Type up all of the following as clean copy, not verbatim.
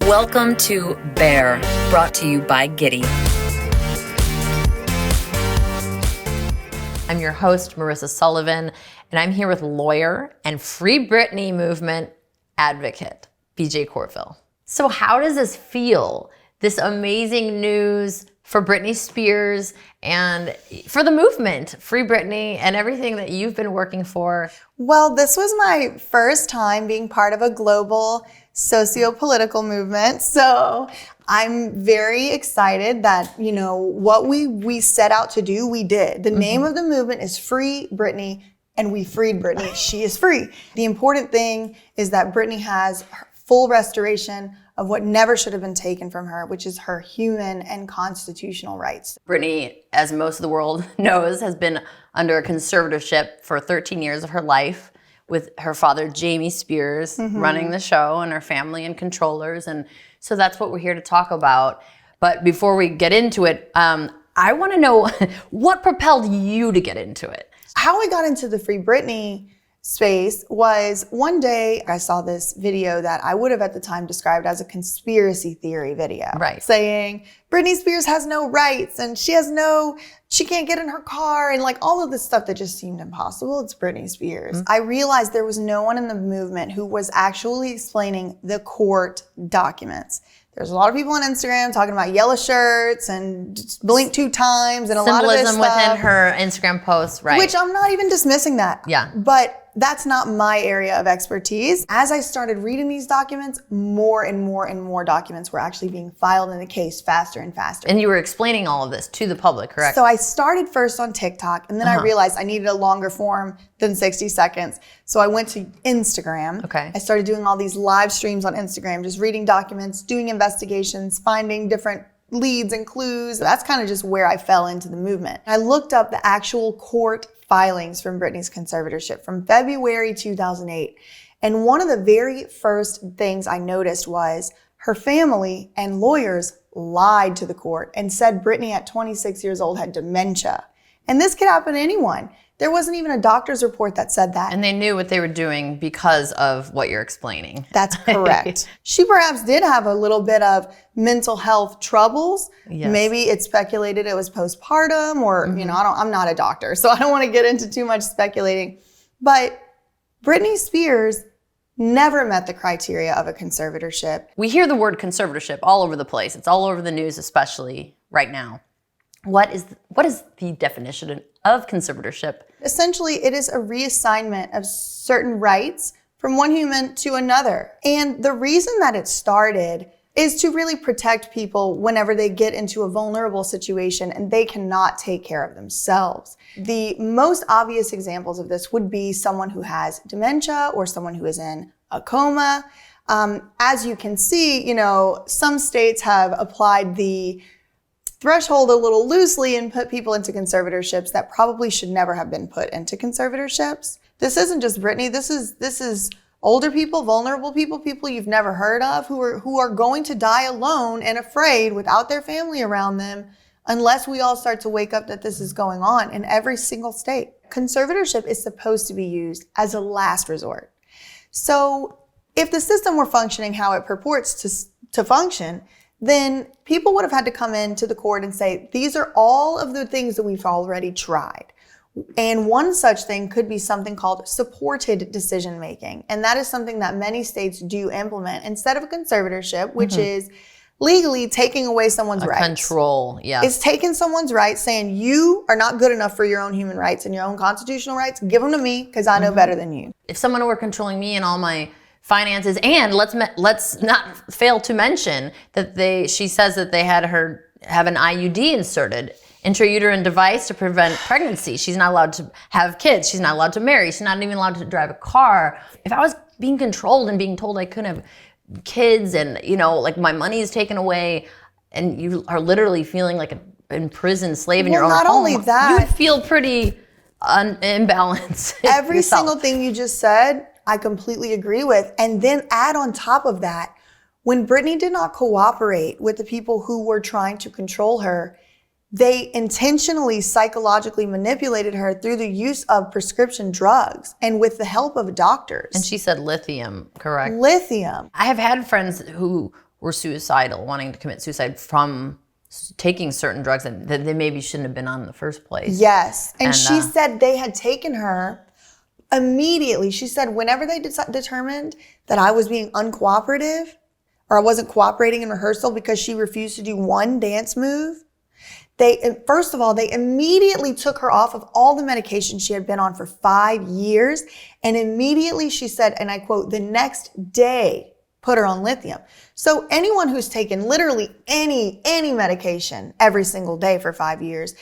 Welcome to Bear, brought to you by Giddy. I'm your host, Marisa Sullivan, and I'm here with lawyer and Free Britney movement advocate, BJ Courville. So how does this feel? This amazing news for Britney Spears and for the movement, Free Britney, and everything that you've been working for. Well, this was my first time being part of a global socio-political movement. So I'm very excited that, what we set out to do, we did. The name of the movement is Free Britney, and we freed Britney. She is free. The important thing is that Britney has full restoration of what never should have been taken from her, which is her human and constitutional rights. Britney, as most of the world knows, has been under a conservatorship for 13 years of her life, with her father, Jamie Spears, running the show, and her family and controllers. And so that's what we're here to talk about. But before we get into it, I want to know what propelled you to get into it? How I got into the Free Britney space was one day I saw this video that I would have at the time described as a conspiracy theory video. Right. Saying Britney Spears has no rights and she can't get in her car and like all of this stuff that just seemed impossible. It's Britney Spears. I realized there was no one in the movement who was actually explaining the court documents. There's a lot of people on Instagram talking about yellow shirts and blink 2 times and a lot of this stuff. Symbolism within her Instagram posts, right. Which I'm not even dismissing that. Yeah. But that's not my area of expertise. As I started reading these documents, more and more and more documents were actually being filed in the case faster and faster. And you were explaining all of this to the public, correct? So I started first on TikTok, and then I realized I needed a longer form than 60 seconds. So I went to Instagram. Okay. I started doing all these live streams on Instagram, just reading documents, doing investigations, finding different leads and clues. That's kind of just where I fell into the movement. I looked up the actual court filings from Britney's conservatorship from February 2008. And one of the very first things I noticed was her family and lawyers lied to the court and said Britney at 26 years old had dementia. And this could happen to anyone. There wasn't even a doctor's report that said that. And they knew what they were doing because of what you're explaining. That's correct. She perhaps did have a little bit of mental health troubles. Yes. Maybe it's speculated it was postpartum or, I'm not a doctor, so I don't want to get into too much speculating. But Britney Spears never met the criteria of a conservatorship. We hear the word conservatorship all over the place. It's all over the news, especially right now. What is the definition of conservatorship? Essentially, it is a reassignment of certain rights from one human to another. And the reason that it started is to really protect people whenever they get into a vulnerable situation and they cannot take care of themselves. The most obvious examples of this would be someone who has dementia or someone who is in a coma. As you can see, some states have applied the threshold a little loosely and put people into conservatorships that probably should never have been put into conservatorships. This isn't just Britney. This is older people, vulnerable people you've never heard of who are going to die alone and afraid without their family around them unless we all start to wake up that this is going on in every single state. Conservatorship is supposed to be used as a last resort. So if the system were functioning how it purports to function, then people would have had to come into the court and say, these are all of the things that we've already tried. And one such thing could be something called supported decision making. And that is something that many states do implement instead of a conservatorship, which is legally taking away someone's rights. Control, yeah. It's taking someone's rights, saying you are not good enough for your own human rights and your own constitutional rights. Give them to me because I know better than you. If someone were controlling me and all my finances, and let's not fail to mention that she says that they had her have an IUD inserted, intrauterine device to prevent pregnancy. She's not allowed to have kids. She's not allowed to marry. She's not even allowed to drive a car. If I was being controlled and being told I couldn't have kids and, like my money is taken away and you are literally feeling like an imprisoned slave in your own home. Not only that, you would feel pretty imbalanced. Every yourself. single thing you just said, I completely agree with. And then add on top of that, when Britney did not cooperate with the people who were trying to control her, they intentionally psychologically manipulated her through the use of prescription drugs and with the help of doctors. And she said lithium, correct? Lithium. I have had friends who were suicidal, wanting to commit suicide from taking certain drugs that they maybe shouldn't have been on in the first place. Yes. And she said they had taken her immediately. She said whenever they determined that I was being uncooperative or I wasn't cooperating in rehearsal because she refused to do one dance move, first of all, they immediately took her off of all the medication she had been on for 5 years. And immediately she said, and I quote, the next day, put her on lithium. So anyone who's taken literally any medication every single day for 5 years,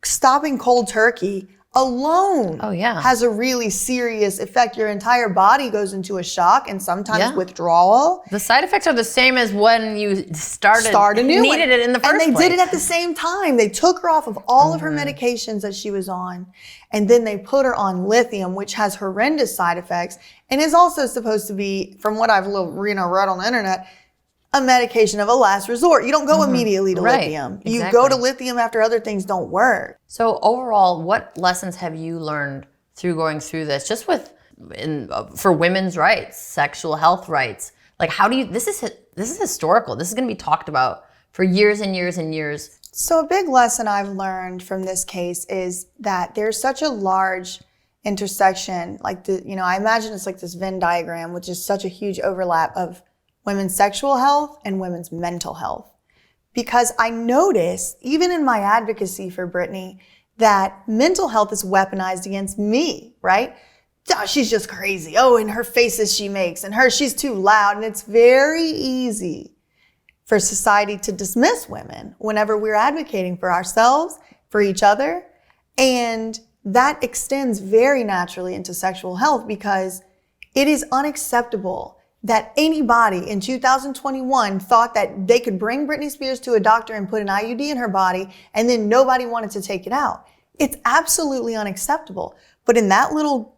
stopping cold turkey alone has a really serious effect. Your entire body goes into a shock and sometimes withdrawal. The side effects are the same as when you started a new needed it in the first place. And they did it at the same time. They took her off of all of her medications that she was on, and then they put her on lithium, which has horrendous side effects and is also supposed to be, from what I've read on the internet, a medication of a last resort. You don't go immediately to lithium. You go to lithium after other things don't work. So overall, what lessons have you learned through going through this, just for women's rights, sexual health rights? Like, how do you, this is historical. This is going to be talked about for years and years and years. So a big lesson I've learned from this case is that there's such a large intersection, like I imagine it's like this Venn diagram, which is such a huge overlap of women's sexual health and women's mental health. Because I notice, even in my advocacy for Britney, that mental health is weaponized against me, right? Oh, she's just crazy. Oh, and her faces she makes, and she's too loud. And it's very easy for society to dismiss women whenever we're advocating for ourselves, for each other. And that extends very naturally into sexual health, because it is unacceptable that anybody in 2021 thought that they could bring Britney Spears to a doctor and put an IUD in her body and then nobody wanted to take it out. It's absolutely unacceptable. But in that little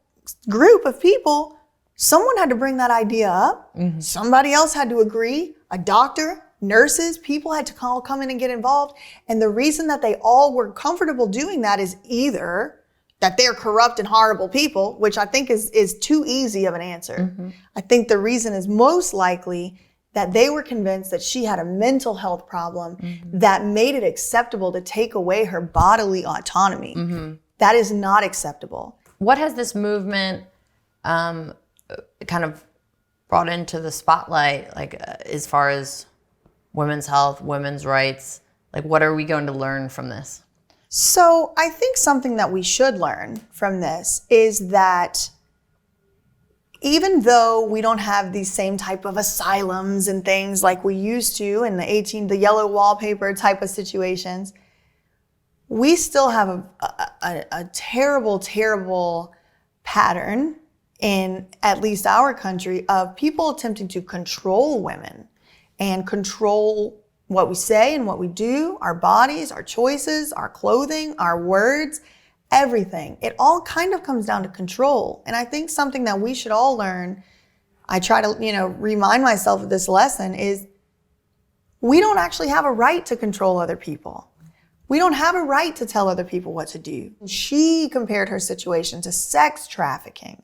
group of people, someone had to bring that idea up. Somebody else had to agree. A doctor, nurses, people had to come in and get involved. And the reason that they all were comfortable doing that is either that they're corrupt and horrible people, which I think is too easy of an answer. I think the reason is most likely that they were convinced that she had a mental health problem that made it acceptable to take away her bodily autonomy. That is not acceptable. What has this movement kind of brought into the spotlight, like as far as women's health, women's rights? Like, what are we going to learn from this? So I think something that we should learn from this is that even though we don't have these same type of asylums and things like we used to in the yellow wallpaper type of situations, we still have a terrible, terrible pattern in at least our country of people attempting to control women and control what we say and what we do, our bodies, our choices, our clothing, our words, everything. It all kind of comes down to control. And I think something that we should all learn, I try to, remind myself of this lesson, is we don't actually have a right to control other people. We don't have a right to tell other people what to do. She compared her situation to sex trafficking.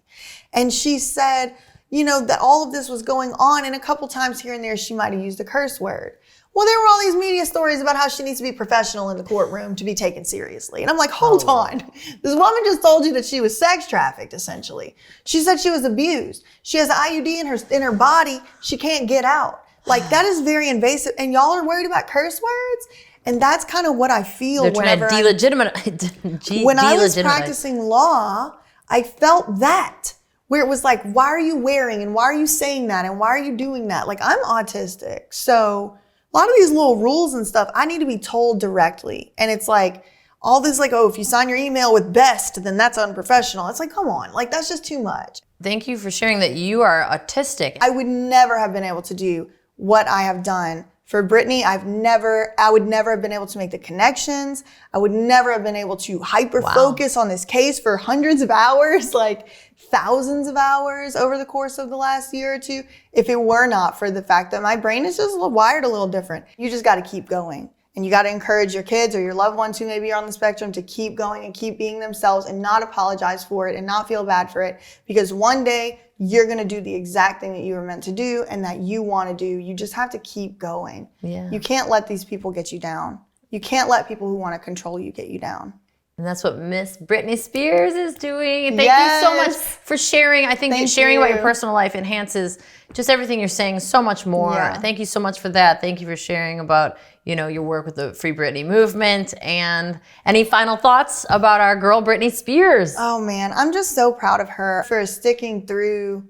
And she said, that all of this was going on, and a couple times here and there she might have used a curse word. Well, there were all these media stories about how she needs to be professional in the courtroom to be taken seriously. And I'm like, hold on. This woman just told you that she was sex trafficked, essentially. She said she was abused. She has an IUD in her body. She can't get out. Like, that is very invasive. And y'all are worried about curse words? And that's kind of what I feel whenever when I was practicing law, I felt that. Where it was like, why are you wearing and why are you saying that and why are you doing that? Like, I'm autistic. So a lot of these little rules and stuff, I need to be told directly. And it's like, all this like, oh, if you sign your email with best, then that's unprofessional. It's like, come on, like that's just too much. Thank you for sharing that you are autistic. I would never have been able to do what I have done for Britney. I would never have been able to make the connections. I would never have been able to hyper focus on this case for hundreds of hours, like thousands of hours over the course of the last year or two, if it were not for the fact that my brain is just wired a little different. You just got to keep going. And you got to encourage your kids or your loved ones who maybe are on the spectrum to keep going and keep being themselves and not apologize for it and not feel bad for it. Because one day you're going to do the exact thing that you were meant to do and that you want to do. You just have to keep going. Yeah. You can't let these people get you down. You can't let people who want to control you get you down. And that's what Miss Britney Spears is doing. Thank Yes. you so much for sharing. I think Thank sharing about your you. personal life enhances just everything you're saying so much more. Yeah. Thank you so much for that. Thank you for sharing about, your work with the Free Britney movement. And any final thoughts about our girl Britney Spears? Oh man, I'm just so proud of her for sticking through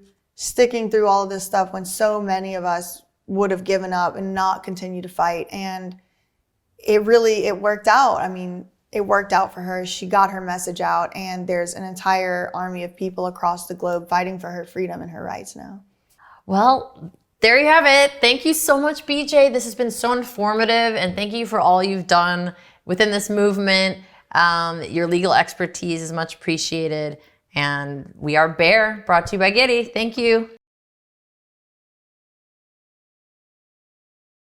all of this stuff when so many of us would have given up and not continue to fight. And it worked out. I mean, it worked out for her. She got her message out, and there's an entire army of people across the globe fighting for her freedom and her rights now. Well, there you have it. Thank you so much, BJ. This has been so informative, and thank you for all you've done within this movement. Your legal expertise is much appreciated. And we are Bear, brought to you by Giddy. Thank you.